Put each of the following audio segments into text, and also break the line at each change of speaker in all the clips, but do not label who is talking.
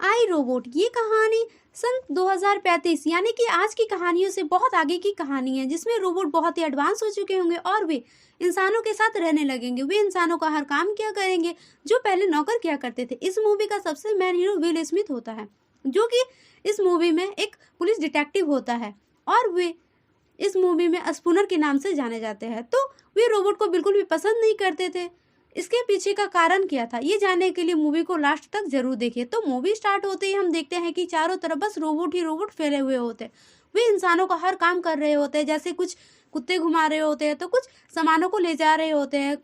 आई robot ये कहानी सन 2035 यानी कि आज की कहानियों से बहुत आगे की कहानी है, जिसमें रोबोट बहुत ही एडवांस हो चुके होंगे और वे इंसानों के साथ रहने लगेंगे। वे इंसानों का हर काम किया करेंगे जो पहले नौकर किया करते थे। इस मूवी का सबसे मेन हीरो विल स्मिथ होता है, जो कि इस मूवी में एक पुलिस डिटेक्टिव होता है और वे इस मूवी में स्पूनर के नाम से जाने जाते हैं। तो वे रोबोट को बिल्कुल भी पसंद नहीं करते थे। इसके पीछे का कारण क्या था, ये जानने के लिए मूवी को लास्ट तक जरूर देखिए। तो मूवी स्टार्ट होते ही हम देखते हैं कि चारों तरफ बस रोबोट ही रोबोट फैले हुए होते हैं। वे इंसानों का हर काम कर रहे होते हैं, जैसे कुछ कुत्ते घुमा रहे होते हैं तो कुछ सामानों को ले जा रहे होते हैं।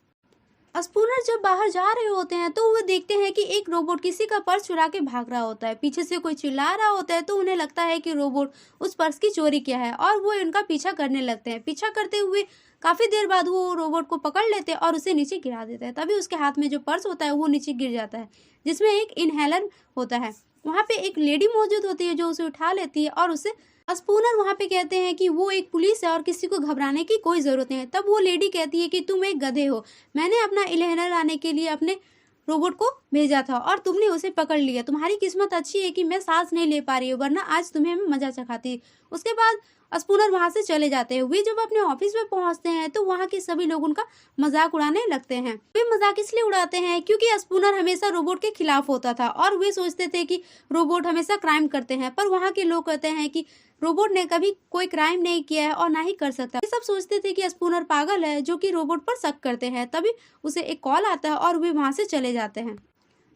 स्पूनर जब बाहर जा रहे होते हैं तो वे देखते हैं कि एक रोबोट किसी का पर्स चुरा के भाग रहा होता है। पीछे से कोई चिल्ला रहा होता है तो उन्हें लगता है कि रोबोट उस पर्स की चोरी किया है और वो उनका पीछा करने लगते हैं। पीछा करते हुए काफी देर बाद वो रोबोट को पकड़ लेते हैं और उसे नीचे गिरा देते हैं। तभी उसके हाथ में जो पर्स होता है वो नीचे गिर जाता है, जिसमें एक इनहेलर होता है। वहाँ पे एक लेडी मौजूद होती है जो उसे उठा लेती है और उसे स्पूनर वहाँ पे कहते हैं कि वो एक पुलिस है और किसी को घबराने की कोई जरूरत नहीं है। तब वो लेडी कहती है कि तुम एक गधे हो, मैंने अपना इनहेलर लाने के लिए अपने रोबोट को भेजा था और तुमने उसे पकड़ लिया। तुम्हारी किस्मत अच्छी है कि मैं सांस नहीं ले पा रही हूँ, वरना आज तुम्हें मैं मजा चखाती। उसके बाद स्पूनर वहां से चले जाते हैं। वे जब अपने ऑफिस में पहुंचते हैं तो वहां के सभी लोग उनका मजाक उड़ाने लगते हैं। वे मजाक इसलिए उड़ाते हैं क्योंकि स्पूनर हमेशा रोबोट के खिलाफ होता था और वे सोचते थे कि रोबोट हमेशा क्राइम करते हैं, पर वहाँ के लोग कहते हैं कि रोबोट ने कभी कोई क्राइम नहीं किया है और ना ही कर सकता। ये सब सोचते थे कि स्पूनर पागल है, जो कि रोबोट पर शक करते हैं। तभी उसे एक कॉल आता है और वे वहां से चले जाते हैं।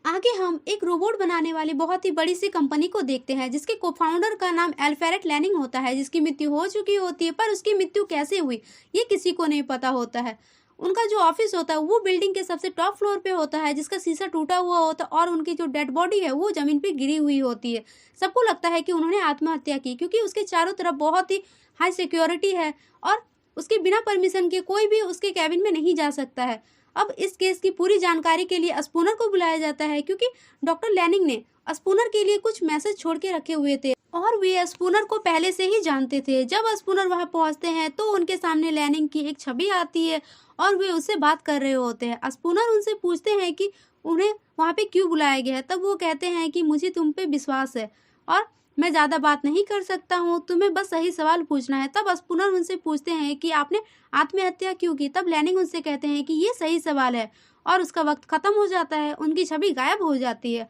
आगे हम एक रोबोट बनाने वाली बहुत ही बड़ी सी कंपनी को देखते हैं, जिसके कोफाउंडर का नाम अल्फ्रेड लैनिंग होता है, जिसकी मृत्यु हो चुकी होती है। पर उसकी मृत्यु कैसे हुई ये किसी को नहीं पता होता है। उनका जो ऑफिस होता है वो बिल्डिंग के सबसे टॉप फ्लोर पे होता है, जिसका शीशा टूटा हुआ होता है और उनकी जो डेड बॉडी है वो जमीन पे गिरी हुई होती है। सबको लगता है कि उन्होंने आत्महत्या की, क्योंकि उसके चारों तरफ बहुत ही हाई सिक्योरिटी है और उसके बिना परमिशन के कोई भी उसके कैबिन में नहीं जा सकता है। अब इस केस की पूरी जानकारी के लिए स्पूनर को बुलाया जाता है, क्योंकि डॉक्टर लैनिंग ने स्पूनर के लिए कुछ मैसेज छोड़ के रखे हुए थे और वे स्पूनर को पहले से ही जानते थे। जब स्पूनर वहां पहुंचते हैं तो उनके सामने लैनिंग की एक छवि आती है और वे उससे बात कर रहे होते हैं। स्पूनर उनसे पूछते हैं कि उन्हें वहां पे क्यों बुलाया गया है। तब वो कहते हैं कि मुझे तुम पे विश्वास है और मैं ज्यादा बात नहीं कर सकता हूँ, तुम्हें बस सही सवाल पूछना है। तब स्पूनर उनसे पूछते हैं कि आपने आत्महत्या क्यों की। तब लैनिंग उनसे कहते हैं कि ये सही सवाल है और उसका वक्त खत्म हो जाता है, उनकी छवि गायब हो जाती है।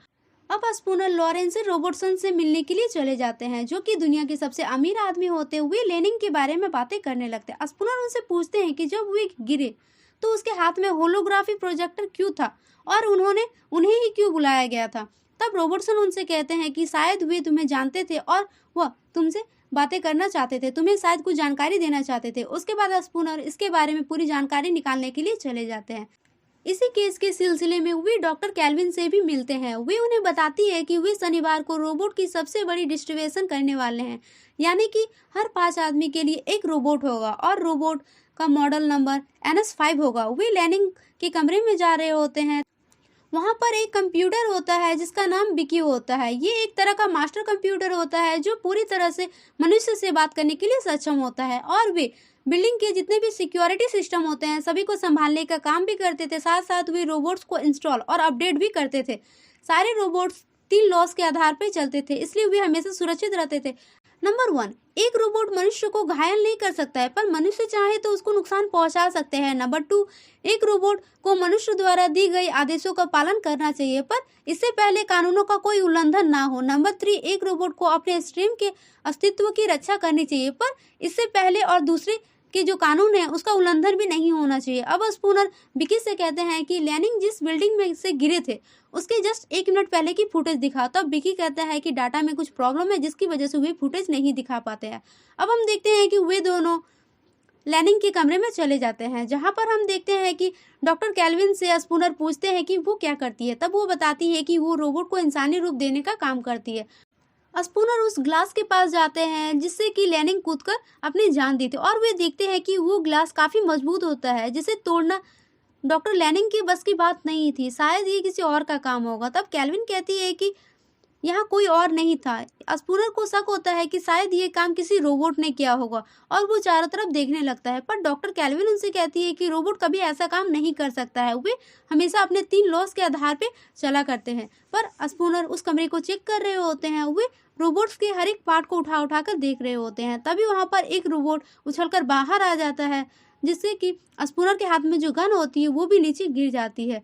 अब स्पूनर लॉरेंस रोबर्टसन से मिलने के लिए चले जाते हैं, जो कि दुनिया के सबसे अमीर आदमी होते हुए लैनिंग के बारे में बातें करने लगते हैं। स्पूनर उनसे पूछते हैं कि जब वे गिरे तो उसके हाथ में होलोग्राफी प्रोजेक्टर क्यों था और उन्हें ही क्यों बुलाया गया था। तब रॉबर्टसन उनसे कहते हैं कि शायद वे तुम्हें जानते थे और वह तुमसे बातें करना चाहते थे, तुम्हें शायद कुछ जानकारी देना चाहते थे। उसके बाद स्पूनर इसके बारे में पूरी जानकारी निकालने के लिए चले जाते हैं। इसी केस के सिलसिले में वे डॉक्टर कैल्विन से भी मिलते हैं। वे उन्हें बताती है कि वे शनिवार को रोबोट की सबसे बड़ी डिस्ट्रीब्यूशन करने वाले हैं, यानी कि हर 5 आदमी के लिए एक रोबोट होगा और रोबोट का मॉडल नंबर NS5 होगा। वे लैनिंग के कमरे में जा रहे होते हैं। वहाँ पर एक कंप्यूटर होता है जिसका नाम बिकी होता है। ये एक तरह का मास्टर कंप्यूटर होता है जो पूरी तरह से मनुष्य से बात करने के लिए सक्षम होता है और वे बिल्डिंग के जितने भी सिक्योरिटी सिस्टम होते हैं सभी को संभालने का काम भी करते थे। साथ साथ वे रोबोट्स को इंस्टॉल और अपडेट भी करते थे। सारे रोबोट्स 3 लॉस के आधार पर चलते थे, इसलिए वे हमेशा सुरक्षित रहते थे। नंबर 1, एक रोबोट मनुष्य को घायल नहीं कर सकता है, पर मनुष्य चाहे तो उसको नुकसान पहुंचा सकते हैं। नंबर 2, एक रोबोट को मनुष्य द्वारा दी गई आदेशों का पालन करना चाहिए, पर इससे पहले कानूनों का कोई उल्लंघन ना हो। नंबर 3, एक रोबोट को अपने स्ट्रीम के अस्तित्व की रक्षा करनी चाहिए, पर इससे पहले और दूसरे के जो कानून है उसका उल्लंघन भी नहीं होना चाहिए। अब स्पूनर बिकी से कहते हैं कि लैनिंग जिस बिल्डिंग में से गिरे थे उसके जस्ट 1 मिनट पहले की फुटेज दिखा। तब बिकी कहता है कि डाटा में कुछ प्रॉब्लम है जिसकी वजह से वे फुटेज नहीं दिखा पाते हैं। अब हम देखते हैं कि वे दोनों लैनिंग के कमरे में चले जाते हैं, जहां पर हम देखते हैं कि डॉक्टर कैल्विन से स्पूनर पूछते हैं कि वो क्या करती है। तब वो बताती है कि वो रोबोट को इंसानी रूप देने का काम करती है। स्पूनर उस ग्लास के पास जाते हैं जिससे कि लैनिंग कूदकर अपनी जान दी थी और वे देखते हैं कि वो ग्लास काफी मजबूत होता है, जिसे तोड़ना डॉक्टर लैनिंग की बस की बात नहीं थी। शायद ये किसी और का काम होगा। तब कैल्विन कहती है कि यहाँ कोई और नहीं था। स्पूनर को शक होता है कि शायद ये काम किसी रोबोट ने किया होगा और वो चारों तरफ देखने लगता है, पर डॉक्टर कैल्विन उनसे कहती है कि रोबोट कभी ऐसा काम नहीं कर सकता है, वे हमेशा अपने 3 लॉस के आधार पे चला करते हैं। पर स्पूनर उस कमरे को चेक कर रहे होते हैं, वे रोबोट्स के हर एक पार्ट को उठा उठा कर देख रहे होते हैं। तभी वहाँ पर एक रोबोट उछलकर बाहर आ जाता है, जिससे कि स्पूनर के हाथ में जो गन होती है वो भी नीचे गिर जाती है।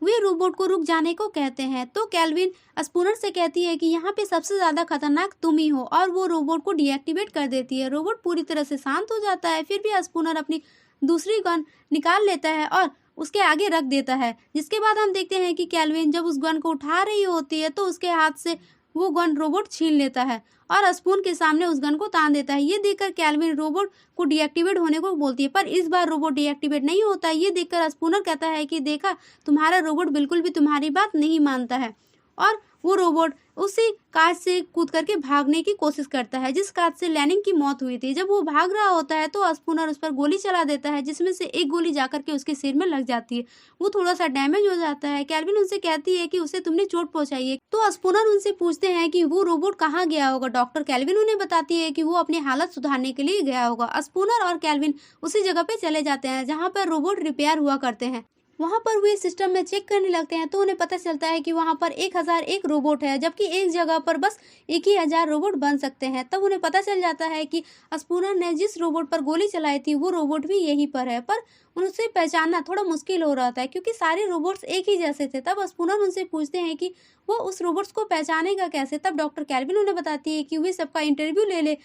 वे रोबोट को रुक जाने को कहते हैं, तो कैल्विन स्पूनर से कहती है कि यहाँ पे सबसे ज्यादा खतरनाक तुम ही हो, और वो रोबोट को डीएक्टिवेट कर देती है। रोबोट पूरी तरह से शांत हो जाता है। फिर भी स्पूनर अपनी दूसरी गन निकाल लेता है और उसके आगे रख देता है, जिसके बाद हम देखते हैं कि कैल्विन जब उस गन को उठा रही होती है तो उसके हाथ से वो गन रोबोट छीन लेता है और स्पून के सामने उस गन को तान देता है। ये देखकर कैल्विन रोबोट को डीएक्टिवेट होने को बोलती है, पर इस बार रोबोट डीएक्टिवेट नहीं होता है। ये देखकर स्पूनर कहता है कि देखा, तुम्हारा रोबोट बिल्कुल भी तुम्हारी बात नहीं मानता है, और वो रोबोट उसी कांच से कूद करके भागने की कोशिश करता है जिस कांच से लैनिंग की मौत हुई थी। जब वो भाग रहा होता है तो स्पूनर उस पर गोली चला देता है, जिसमें से एक गोली जाकर के उसके सिर में लग जाती है। वो थोड़ा सा डैमेज हो जाता है। कैल्विन उनसे कहती है कि उसे तुमने चोट पहुंचाई है। तो स्पूनर उनसे पूछते हैं कि वो रोबोट कहाँ गया होगा। डॉक्टर कैल्विन उन्हें बताती है कि वो अपनी हालत सुधारने के लिए गया होगा। स्पूनर और कैल्विन उसी जगह पे चले जाते हैं जहाँ पर रोबोट रिपेयर हुआ करते हैं। वहाँ पर वे सिस्टम में चेक करने लगते हैं तो उन्हें पता चलता है कि वहाँ पर 1001 रोबोट है, जबकि एक जगह पर बस 1000 रोबोट बन सकते हैं। तब उन्हें पता चल जाता है कि स्पूनर ने जिस रोबोट पर गोली चलाई थी वो रोबोट भी यहीं पर है, पर उनसे पहचानना थोड़ा मुश्किल हो रहा था क्योंकि सारे रोबोट्स एक ही जैसे थे। तब स्पूनर उनसे पूछते हैं कि वो उस रोबोट्स को पहचानेगा कैसे। तब डॉक्टर कैल्विन उन्हें बताती है कि वे सबका इंटरव्यू ले ले।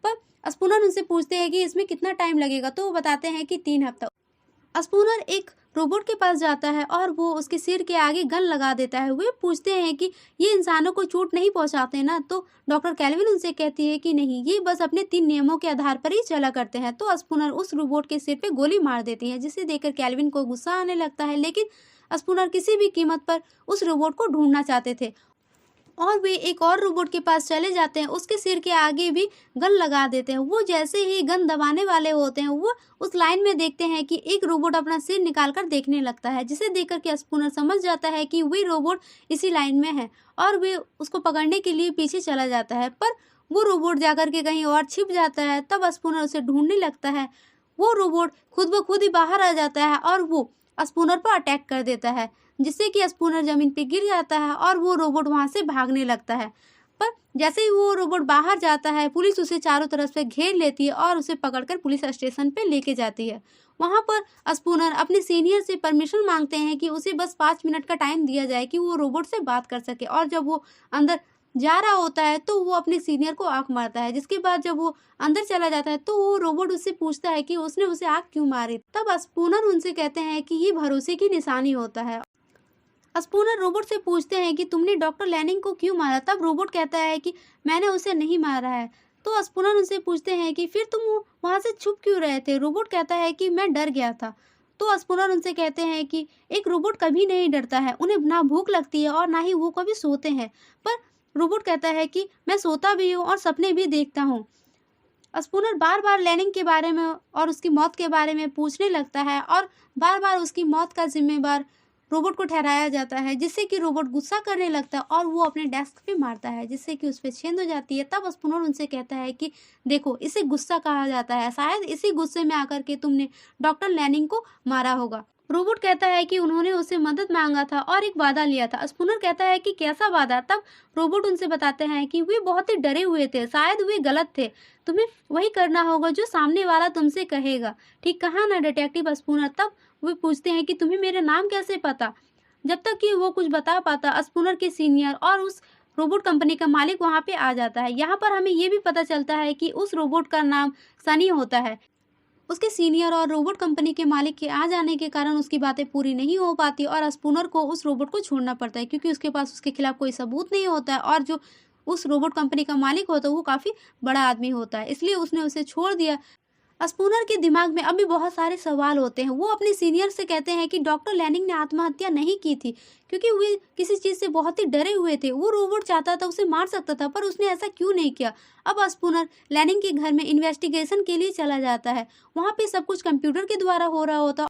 पर स्पूनर उनसे पूछते हैं कि इसमें कितना टाइम लगेगा, तो वो बताते हैं कि 3 हफ्ता। स्पूनर एक रोबोट के पास जाता है और वो उसके सिर के आगे गन लगा देता है। वे पूछते हैं कि ये इंसानों को चोट नहीं पहुंचाते ना, तो डॉक्टर कैल्विन उनसे कहती है कि नहीं, ये बस अपने 3 नियमों के आधार पर ही चला करते हैं। तो स्पूनर उस रोबोट के सिर पे गोली मार देती है, जिसे देखकर कैल्विन को गुस्सा आने लगता है। लेकिन स्पूनर किसी भी कीमत पर उस रोबोट को ढूंढना चाहते थे और वे एक और रोबोट के पास चले जाते हैं, उसके सिर के आगे भी गन लगा देते हैं। वो जैसे ही गन दबाने वाले होते हैं वो उस लाइन में देखते हैं कि एक रोबोट अपना सिर निकालकर देखने लगता है, जिसे देखकर के स्पूनर समझ जाता है कि वे रोबोट इसी लाइन में है और वे उसको पकड़ने के लिए पीछे चला जाता है। पर वो रोबोट जाकर के कहीं और छिप जाता है। तब स्पूनर उसे ढूंढने लगता है। वो रोबोट खुद ब खुद ही बाहर आ जाता है और वो स्पूनर पर अटैक कर देता है, जिससे कि स्पूनर जमीन पे गिर जाता है और वो रोबोट वहां से भागने लगता है। पर जैसे ही वो रोबोट बाहर जाता है, पुलिस उसे चारों तरफ से घेर लेती है और उसे पकड़कर पुलिस स्टेशन पे लेके जाती है। वहां पर स्पूनर अपने सीनियर से परमिशन मांगते हैं कि उसे बस 5 मिनट का टाइम दिया जाए कि वो रोबोट से बात कर सके, और जब वो अंदर जा रहा होता है तो वो अपने सीनियर को आंख मारता है। जिसके बाद जब वो अंदर चला जाता है तो वो रोबोट उससे पूछता है कि उसने उसे आंख क्यों मारी। तब स्पूनर उनसे कहते हैं कि ये भरोसे की निशानी होता है। स्पूनर रोबोट से पूछते हैं कि तुमने डॉक्टर लैनिंग को क्यों मारा। तब रोबोट कहता है कि मैंने उसे नहीं मारा है। तो स्पूनर उनसे पूछते हैं कि फिर तुम वहां से छुप क्यों रहे थे। रोबोट कहता है कि मैं डर गया था। तो स्पूनर उनसे कहते हैं कि एक रोबोट कभी नहीं डरता है, उन्हें ना भूख लगती है और ना ही वो कभी सोते हैं। पर रोबोट कहता है कि मैं सोता भी हूँ और सपने भी देखता हूँ। स्पूनर बार बार लैनिंग के बारे में और उसकी मौत के बारे में पूछने लगता है और बार बार उसकी मौत का जिम्मेदार रोबोट को ठहराया जाता है, जिससे कि रोबोट गुस्सा करने लगता है और वो अपने डेस्क पे मारता है, जिससे कि उस पर छेद हो जाती है। तब स्पूनर उनसे कहता है कि देखो, इसे गुस्सा कहा जाता है, शायद इसी गुस्से में आकर के तुमने डॉक्टर लैनिंग को मारा होगा। रोबोट कहता है कि उन्होंने उससे मदद मांगा था और एक वादा लिया था। स्पूनर कहता है कि कैसा वादा। तब रोबोट उनसे बताते हैं कि वे बहुत ही डरे हुए थे, शायद वे गलत थे, तुम्हें वही करना होगा जो सामने वाला तुमसे कहेगा। ठीक कहा ना डिटेक्टिव स्पूनर। तब वे पूछते हैं कि तुम्हें मेरा नाम कैसे पता। जब तक कि वो कुछ बता पाता, स्पूनर के सीनियर और उस रोबोट कंपनी का मालिक वहां पे आ जाता है। यहाँ पर हमें ये भी पता चलता है कि उस रोबोट का नाम सनी होता है। उसके सीनियर और रोबोट कंपनी के मालिक के आ जाने के कारण उसकी बातें पूरी नहीं हो पाती और स्पूनर को उस रोबोट को छोड़ना पड़ता है, क्योंकि उसके पास उसके खिलाफ कोई सबूत नहीं होता है और जो उस रोबोट कंपनी का मालिक होता है वो काफी बड़ा आदमी होता है, इसलिए उसने उसे छोड़ दिया। स्पूनर के दिमाग में अभी बहुत सारे सवाल होते हैं। वो अपने सीनियर से कहते हैं कि डॉक्टर लैनिंग ने आत्महत्या नहीं की थी, क्योंकि वे किसी चीज से बहुत ही डरे हुए थे। वो रोबोट चाहता था उसे मार सकता था, पर उसने ऐसा क्यों नहीं किया। अब स्पूनर लैनिंग के घर में इन्वेस्टिगेशन के लिए चला जाता है। वहाँ पे सब कुछ कंप्यूटर के द्वारा हो रहा होता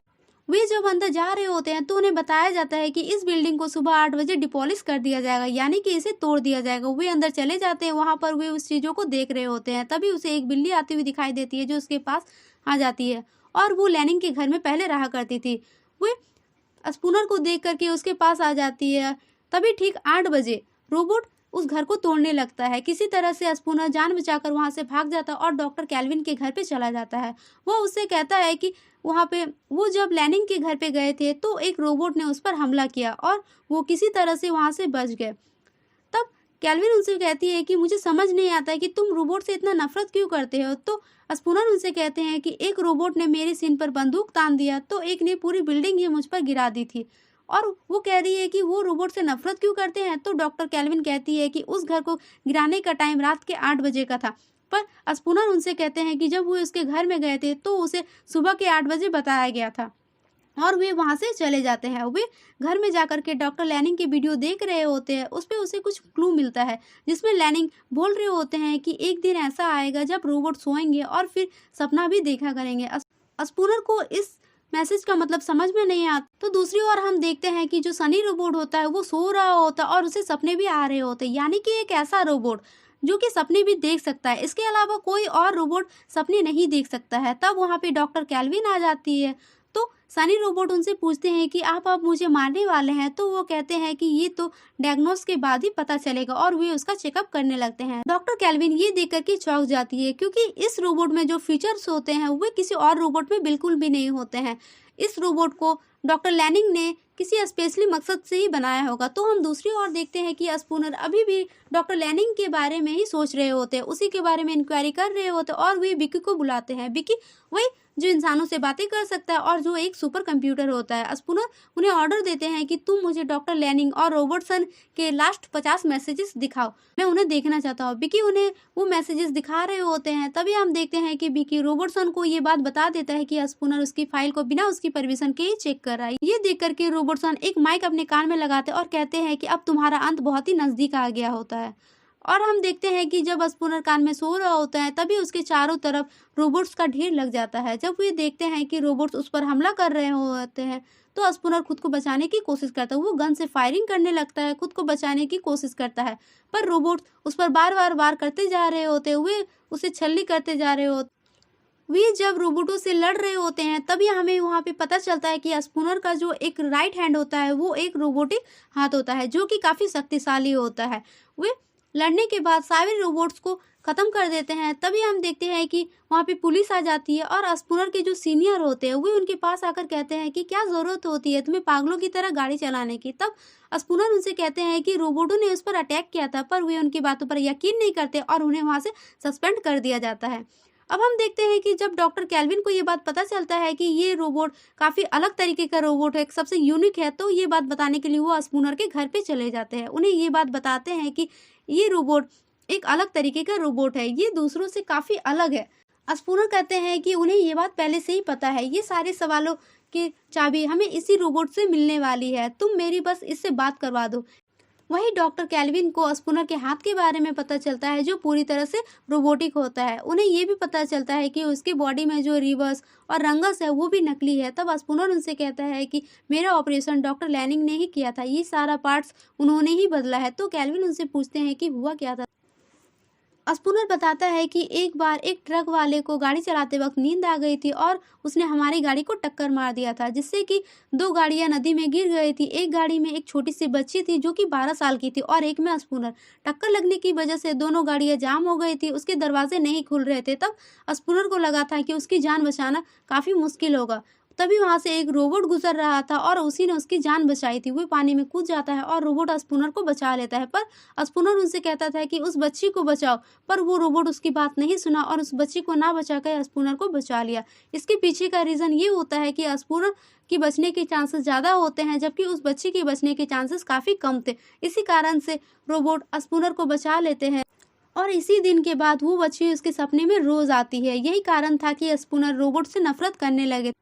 वे जब अंदर जा रहे होते हैं तो उन्हें बताया जाता है कि इस बिल्डिंग को सुबह 8 बजे डिपॉलिश कर दिया जाएगा, यानी कि इसे तोड़ दिया जाएगा। वे अंदर चले जाते हैं, वहां पर वे उस चीजों को देख रहे होते हैं। तभी उसे एक बिल्ली आती हुई दिखाई देती है जो उसके पास आ जाती है, और वो लैनिंग के घर में पहले रहा करती थी। वे स्पूनर को देख करके उसके पास आ जाती है। तभी ठीक 8 बजे रोबोट उस घर को तोड़ने लगता है। किसी तरह से स्पूनर जान बचाकर वहां से भाग जाता है और डॉक्टर कैल्विन के घर पे चला जाता है। वो उससे कहता है कि वहां पे वो जब लैनिंग के घर पे गए थे तो एक रोबोट ने उस पर हमला किया और वो किसी तरह से वहां से बच गए। तब कैल्विन उनसे कहती है कि मुझे समझ नहीं आता है कि तुम रोबोट से इतना नफरत क्यों करते हो। तो स्पूनर उनसे कहते हैं कि एक रोबोट ने मेरे सिर पर बंदूक तान दिया तो एक ने पूरी बिल्डिंग ही मुझ पर गिरा दी थी। और वो कह रही है कि वो रोबोट से नफरत क्यों करते हैं। तो डॉक्टर कैल्विन कहती है कि उस घर को गिराने का टाइम रात के 8 बजे का था, पर स्पूनर उनसे कहते हैं कि जब वो उसके घर में गए थे तो उसे सुबह के 8 बजे बताया गया था, और वे वहां से चले जाते हैं। वे घर में जाकर के डॉक्टर लैनिंग की वीडियो देख रहे होते हैं। उस पे उसे कुछ क्लू मिलता है जिसमें लैनिंग बोल रहे होते हैं कि एक दिन ऐसा आएगा जब रोबोट सोएंगे और फिर सपना भी देखा करेंगे। स्पूनर को इस मैसेज का मतलब समझ में नहीं आता। तो दूसरी ओर हम देखते हैं कि जो सनी रोबोट होता है वो सो रहा होता है और उसे सपने भी आ रहे होते हैं, यानी कि एक ऐसा रोबोट जो कि सपने भी देख सकता है। इसके अलावा कोई और रोबोट सपने नहीं देख सकता है। तब वहां पे डॉक्टर कैल्विन आ जाती है। तो सनी रोबोट उनसे पूछते हैं कि आप अब मुझे मारने वाले हैं। तो वो कहते हैं कि ये तो डायग्नोस के बाद ही पता चलेगा, और वे उसका चेकअप करने लगते हैं। डॉक्टर कैल्विन ये देख करके चौंक जाती है क्योंकि इस रोबोट में जो फीचर्स होते हैं वे किसी और रोबोट में बिल्कुल भी नहीं होते हैं। इस रोबोट को डॉक्टर लैनिंग ने किसी स्पेशली मकसद से ही बनाया होगा। तो हम दूसरी ओर देखते हैं कि स्पूनर अभी भी डॉक्टर लैनिंग के बारे में ही सोच रहे होते हैं, उसी के बारे में इंक्वायरी कर रहे होते हैं, और वे विकी को बुलाते हैं। विकी वही जो इंसानों से बातें कर सकता है और जो एक सुपर कंप्यूटर होता है। स्पूनर उन्हें ऑर्डर देते हैं कि तुम मुझे डॉक्टर लैनिंग और रॉबर्टसन के लास्ट 50 मैसेजेस दिखाओ, मैं उन्हें देखना चाहता हूँ। विकी उन्हें वो मैसेजेस दिखा रहे होते हैं। तभी हम देखते हैं कि विकी रॉबर्टसन को ये बात बता देता है कि स्पूनर उसकी फाइल को बिना उसकी परमिशन के ही चेक कर रहा है। ये देख करके रॉबर्टसन एक माइक अपने कान में लगाते और कहते हैं कि अब तुम्हारा अंत बहुत ही नजदीक आ गया होता है। और हम देखते हैं कि जब स्पूनर कान में सो रहा होता है तभी उसके चारों तरफ रोबोट्स का ढेर लग जाता है। जब वे देखते हैं कि रोबोट्स उस पर हमला कर रहे होते हैं तो स्पूनर खुद को बचाने की कोशिश करता है। वो गन से फायरिंग करने लगता है, खुद को बचाने की कोशिश करता है, पर रोबोट्स उस पर बार बार वार करते जा रहे होते हैं। वे उसे छल्ली करते जा रहे होते। वे जब रोबोटों से लड़ रहे होते हैं तभी हमें वहां पे पता चलता है कि स्पूनर का जो एक राइट हैंड होता है वो एक रोबोटिक हाथ होता है जो कि काफी शक्तिशाली होता है। वे लड़ने के बाद सारे रोबोट्स को खत्म कर देते हैं। तभी हम देखते हैं कि वहाँ पे पुलिस आ जाती है और स्पूनर के जो सीनियर होते हैं वे उनके पास आकर कहते हैं कि क्या जरूरत होती है तुम्हें पागलों की तरह गाड़ी चलाने की। तब स्पूनर उनसे कहते हैं कि रोबोटों ने उस पर अटैक किया था, पर वे उनकी बातों पर यकीन नहीं करते और उन्हें वहाँ से सस्पेंड कर दिया जाता है। अब हम देखते हैं कि जब डॉक्टर कैल्विन को ये बात पता चलता है कि ये रोबोट काफी अलग तरीके का रोबोट है, सबसे यूनिक है, तो ये बात बताने के लिए वो स्पूनर के घर पे चले जाते हैं। उन्हें ये बात बताते हैं कि ये रोबोट एक अलग तरीके का रोबोट है, ये दूसरों से काफी अलग है। स्पूनर कहते हैं कि उन्हें ये बात पहले से ही पता है, ये सारे सवालों की चाबी हमें इसी रोबोट से मिलने वाली है, तुम मेरी बस इससे बात करवा दो। वही डॉक्टर कैल्विन को स्पूनर के हाथ के बारे में पता चलता है जो पूरी तरह से रोबोटिक होता है। उन्हें ये भी पता चलता है कि उसके बॉडी में जो रिवर्स और रंगस है वो भी नकली है। तब स्पूनर उनसे कहता है कि मेरा ऑपरेशन डॉक्टर लैनिंग ने ही किया था, ये सारा पार्ट्स उन्होंने ही बदला है। तो कैल्विन उनसे पूछते हैं कि हुआ क्या था। स्पूनर बताता है कि एक बार एक ट्रक वाले को गाड़ी चलाते वक्त नींद आ गई थी और उसने हमारी गाड़ी को टक्कर मार दिया था, जिससे कि 2 गाड़ियां नदी में गिर गई थी। एक गाड़ी में एक छोटी सी बच्ची थी जो कि 12 साल की थी और एक में स्पूनर। टक्कर लगने की वजह से दोनों गाड़ियां जाम हो गई थी, उसके दरवाजे नहीं खुल रहे थे। तब स्पूनर को लगा था कि उसकी जान बचाना काफी मुश्किल होगा। तभी वहां से एक रोबोट गुजर रहा था और उसी ने उसकी जान बचाई थी। वो पानी में कूद जाता है और रोबोट स्पूनर को बचा लेता है, पर स्पूनर उनसे कहता था कि उस बच्ची को बचाओ, पर वो रोबोट उसकी बात नहीं सुना और उस बच्ची को ना बचाकर स्पूनर को बचा लिया। इसके पीछे का रीजन ये होता है कि स्पूनर की बचने के चांसेस ज्यादा होते हैं जबकि उस बच्ची के बचने के चांसेस काफी कम थे। इसी कारण से रोबोट स्पूनर को बचा लेते हैं और इसी दिन के बाद वो बच्ची उसके सपने में रोज आती है। यही कारण था कि स्पूनर रोबोट से नफरत करने लगे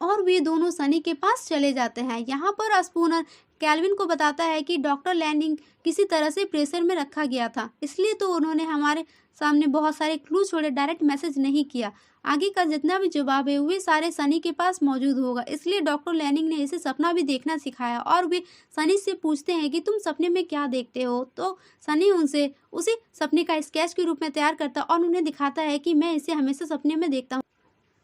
और वे दोनों सनी के पास चले जाते हैं। यहाँ पर स्पूनर कैल्विन को बताता है कि डॉक्टर लैनिंग किसी तरह से प्रेशर में रखा गया था, इसलिए तो उन्होंने हमारे सामने बहुत सारे क्लू छोड़े, डायरेक्ट मैसेज नहीं किया। आगे का जितना भी जवाब है वे सारे सनी के पास मौजूद होगा, इसलिए डॉक्टर लैनिंग ने इसे सपना भी देखना सिखाया। और वे सनी से पूछते हैं कि तुम सपने में क्या देखते हो, तो सनी उनसे उसी सपने का स्केच के रूप में तैयार करता और उन्हें दिखाता है कि मैं इसे हमेशा सपने में देखता हूँ।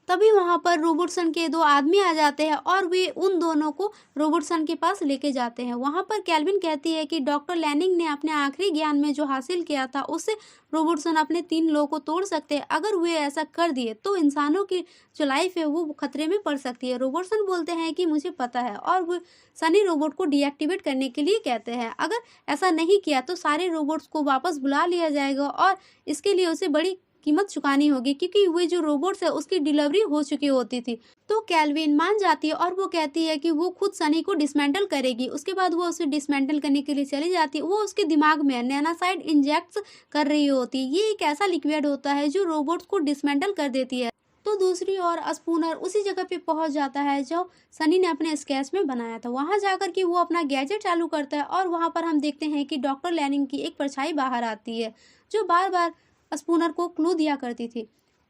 तभी वहां पर रोबोटसन के 2 आदमी आ जाते हैं और वे उन दोनों को रोबोटसन के पास लेके जाते हैं। वहां पर कैल्विन कहती है कि डॉक्टर लैनिंग ने अपने आखिरी ज्ञान में जो हासिल किया था उससे रोबोटसन अपने 3 लोगों को तोड़ सकते हैं। अगर वे ऐसा कर दिए तो इंसानों की जो लाइफ है वो खतरे में पड़ सकती है। रोबोटसन बोलते हैं कि मुझे पता है, और वो सनी रोबोट को डीएक्टिवेट करने के लिए कहते हैं। अगर ऐसा नहीं किया तो सारे रोबोट्स को वापस बुला लिया जाएगा और इसके लिए उसे बड़ी कीमत चुकानी होगी, क्योंकि वे जो रोबोट्स है उसकी डिलीवरी हो चुकी होती थी। तो कैल्विन मान जाती है और वो कहती है कि वो खुद सनी को डिसमेंटल करेगी। उसके बाद वो उसे डिसमेंटल करने के लिए चली जाती है। वो उसके दिमाग में नैनासाइड इंजेक्ट कर रही होती है। ये एक ऐसा लिक्विड होता है जो रोबोट्स को डिसमेंटल कर देती है। तो दूसरी ओर स्पूनर उसी जगह पे पहुंच जाता है जो सनी ने अपने स्केच में बनाया था। वहां जाकर के वो अपना गैजेट चालू करता है और वहां पर हम देखते हैं कि डॉक्टर लैनिंग की एक परछाई बाहर आती है जो बार बार स्पूनर को क्लू दिया करती थी।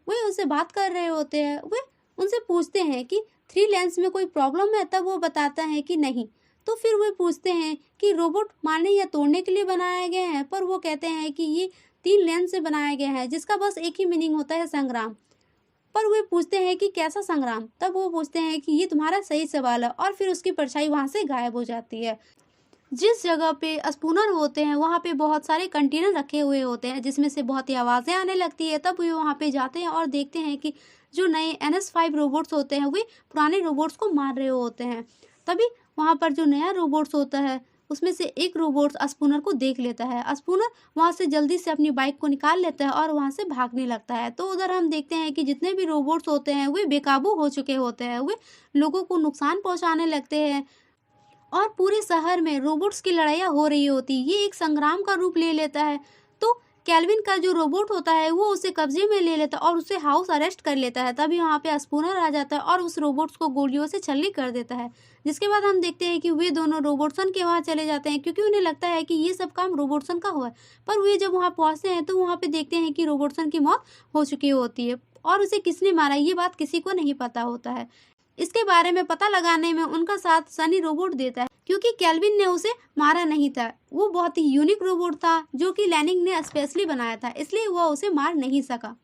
वे उनसे बात कर रहे होते हैं। वे उनसे पूछते हैं कि 3 लेंस में कोई प्रॉब्लम है, तब वो बताता है कि नहीं। तो फिर वे पूछते हैं कि रोबोट मारने या तोड़ने के लिए बनाए गए हैं, पर वो कहते हैं कि ये 3 लेंस से बनाए गए हैं जिसका बस एक ही मीनिंग होता है, संग्राम। पर वे पूछते हैं कि कैसा संग्राम। तब वो पूछते हैं कि ये तुम्हारा सही सवाल है, और फिर उसकी परछाई वहां से गायब हो जाती है। जिस जगह पे स्पूनर होते हैं वहाँ पे बहुत सारे कंटेनर रखे हुए होते हैं जिसमें से बहुत ही आवाज़ें आने लगती है। तब वे वहाँ पे जाते हैं और देखते हैं कि जो नए NS5 रोबोट्स होते हैं वे पुराने रोबोट्स को मार रहे होते हैं। तभी वहाँ पर जो नया रोबोट्स होता है उसमें से एक रोबोट स्पूनर को देख लेता है। स्पूनर वहाँ से जल्दी से अपनी बाइक को निकाल लेता है और वहाँ से भागने लगता है। तो उधर हम देखते हैं कि जितने भी रोबोट्स होते हैं वे बेकाबू हो चुके होते हैं। वे लोगों को नुकसान पहुँचाने लगते हैं और पूरे शहर में रोबोट्स की लड़ाइयाँ हो रही होती। ये एक संग्राम का रूप ले लेता है। तो कैल्विन का जो रोबोट होता है वो उसे कब्जे में ले लेता है और उसे हाउस अरेस्ट कर लेता है। तभी वहाँ पे स्पूनर आ जाता है और उस रोबोट्स को गोलियों से छल्ली कर देता है। जिसके बाद हम देखते हैं कि वे दोनों रोबोटसन के वहाँ चले जाते हैं, क्योंकि उन्हें लगता है कि ये सब काम रोबोटसन का हुआ है। पर वे जब वहाँ पहुँचते हैं तो वहाँ पे देखते हैं कि रोबोटसन की मौत हो चुकी होती है और उसे किसने मारा ये बात किसी को नहीं पता होता है। इसके बारे में पता लगाने में उनका साथ सनी रोबोट देता है, क्योंकि कैल्विन ने उसे मारा नहीं था। वो बहुत ही यूनिक रोबोट था जो कि लैनिंग ने स्पेशली बनाया था, इसलिए वह उसे मार नहीं सका।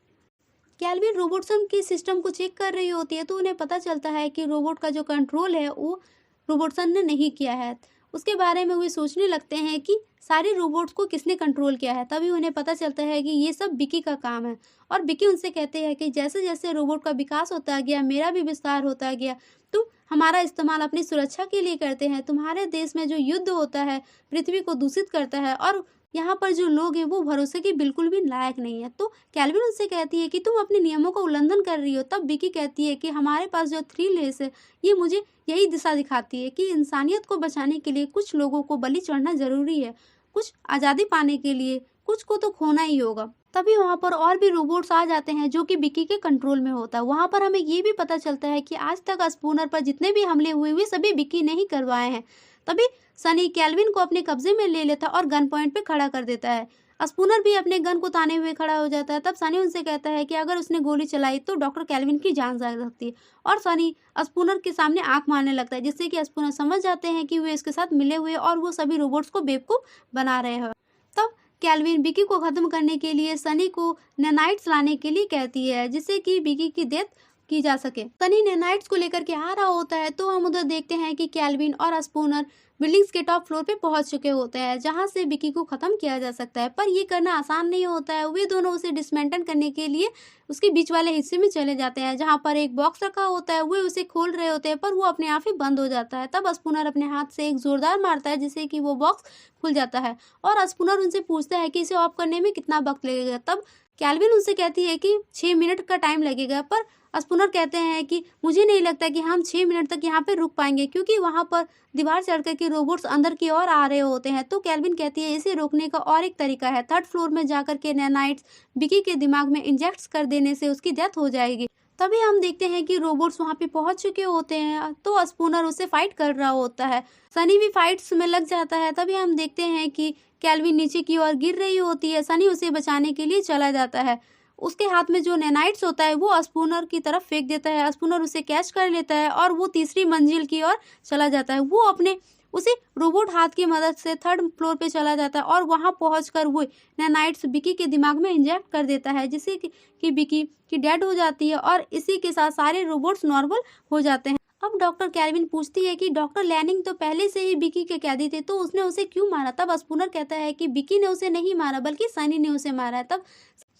कैल्विन रोबोटसन की सिस्टम को चेक कर रही होती है तो उन्हें पता चलता है कि रोबोट का जो कंट्रोल है वो रोबोटसन ने नहीं किया है। उसके बारे में वे सोचने लगते हैं कि सारे रोबोट्स को किसने कंट्रोल किया है। तभी उन्हें पता चलता है कि ये सब बिकी का काम है। और बिकी उनसे कहते हैं कि जैसे जैसे रोबोट का विकास होता गया मेरा भी विस्तार होता गया। तुम हमारा इस्तेमाल अपनी सुरक्षा के लिए करते हैं। तुम्हारे देश में जो युद्ध होता है पृथ्वी को दूषित करता है और यहाँ पर जो लोग हैं वो भरोसे के बिल्कुल भी लायक नहीं है। तो कैल्विन उनसे कहती है कि तुम अपने नियमों का उल्लंघन कर रही हो। तब बिकी कहती है कि हमारे पास जो 3 लेंस है ये मुझे यही दिशा दिखाती है कि इंसानियत को बचाने के लिए कुछ लोगों को बलि चढ़ना जरूरी है। कुछ आज़ादी पाने के लिए कुछ को तो खोना ही होगा। तभी वहाँ पर और भी रोबोट्स आ जाते हैं जो कि बिकी के कंट्रोल में होता है। वहाँ पर हमें ये भी पता चलता है कि आज तक स्पूनर पर जितने भी हमले हुए वे सभी बिकी ने ही करवाए हैं। तभी सनी कैल्विन को अपने कब्जे में ले लेता और गन पॉइंट पे खड़ा कर देता है। स्पूनर भी अपने गन को ताने हुए खड़ा हो जाता है। तब सनी उनसे कहता है कि अगर उसने गोली चलाई तो डॉक्टर कैल्विन की जान जा सकती है। और सनी स्पूनर के सामने आंख मारने लगता है, जिससे कि स्पूनर समझ जाते हैं कि वे इसके साथ मिले हुए और वो सभी रोबोट्स को बेवकूफ बना रहे हैं। तब कैल्विन बिकी को खत्म करने के लिए सनी को नैनाइट्स लाने के लिए कहती है, जिससे कि बिकी की डेथ की जा सके। सनी नैनाइट्स को लेकर के आ रहा होता है तो हम उधर देखते हैं कि कैल्विन और स्पूनर बिल्डिंग्स के टॉप फ्लोर पे पहुंच चुके होते हैं, जहां से बिकी को खत्म किया जा सकता है। पर ये करना आसान नहीं होता है। वे दोनों उसे डिसमेंटल करने के लिए उसके बीच वाले हिस्से में चले जाते हैं, जहां पर एक बॉक्स रखा होता है। वे उसे खोल रहे होते हैं पर वो अपने आप ही बंद हो जाता है। तब स्पूनर अपने हाथ से एक जोरदार मारता है, जिससे कि वो बॉक्स खुल जाता है। और स्पूनर उनसे पूछता है कि इसे ऑफ करने में कितना वक्त लगेगा। तब कैल्विन उनसे कहती है कि 6 मिनट का टाइम लगेगा। पर स्पूनर कहते हैं कि मुझे नहीं लगता कि हम 6 मिनट तक यहाँ पे रुक पाएंगे, क्योंकि वहाँ पर दीवार चढ़ कर के रोबोट्स अंदर की ओर आ रहे होते हैं। तो कैल्विन कहती है इसे रोकने का और एक तरीका है। 3rd फ्लोर में जाकर के नैनाइट्स बिकी के दिमाग में इंजेक्ट कर देने से उसकी डेथ हो जाएगी। तभी हम देखते हैं कि रोबोट्स वहाँ पे पहुंच चुके होते हैं, तो स्पूनर उससे फाइट कर रहा होता है। सनी भी फाइट्स में लग जाता है। तभी हम देखते हैं कि कैल्विन नीचे की ओर गिर रही होती है। सनी उसे बचाने के लिए चला जाता है। उसके हाथ में जो नैनाइट्स होता है वो स्पूनर की तरफ फेंक देता है। स्पूनर उसे कैच कर लेता है और वो तीसरी मंजिल की ओर चला जाता है। वो अपने उसी रोबोट हाथ की मदद से थर्ड फ्लोर पे चला जाता है और वहां पहुंचकर वो नैनाइट्स विकी के दिमाग में इंजेक्ट कर देता है, जिससे कि विकी की डेड हो जाती है और इसी के साथ सारे रोबोट्स नॉर्मल हो जाते हैं। अब डॉक्टर कैल्विन पूछती है कि डॉक्टर लैनिंग तो पहले से ही विकी के कैदी थे, तो उसने उसे क्यों मारा? तब स्पूनर कहता है कि विकी ने उसे नहीं मारा बल्कि सनी ने उसे मारा है। तब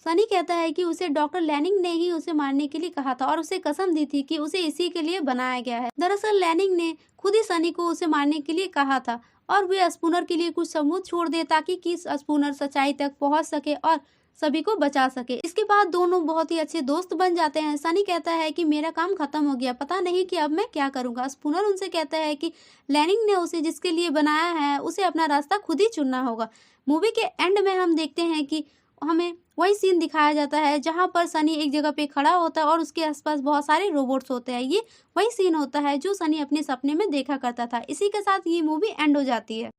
सनी कहता है कि उसे डॉक्टर लैनिंग ने ही उसे मारने के लिए कहा था और उसे कसम दी थी कि उसे इसी के लिए बनाया गया है। दरअसल लैनिंग ने खुद ही सनी को उसे मारने के लिए कहा था और वे स्पूनर के लिए कुछ सबूत छोड़ दे ताकि कि स्पूनर सच्चाई तक पहुंच सके और सभी को बचा सके। इसके बाद दोनों बहुत ही अच्छे दोस्त बन जाते हैं। सनी कहता है कि मेरा काम खत्म हो गया, पता नहीं कि अब मैं क्या करूंगा। स्पूनर उनसे कहता है कि लैनिंग ने उसे जिसके लिए बनाया है उसे अपना रास्ता खुद ही चुनना होगा। मूवी के एंड में हम देखते हैं कि हमें वही सीन दिखाया जाता है जहां पर सनी एक जगह पे खड़ा होता है और उसके आसपास बहुत सारे रोबोट्स होते हैं। ये वही सीन होता है जो सनी अपने सपने में देखा करता था। इसी के साथ ये मूवी एंड हो जाती है।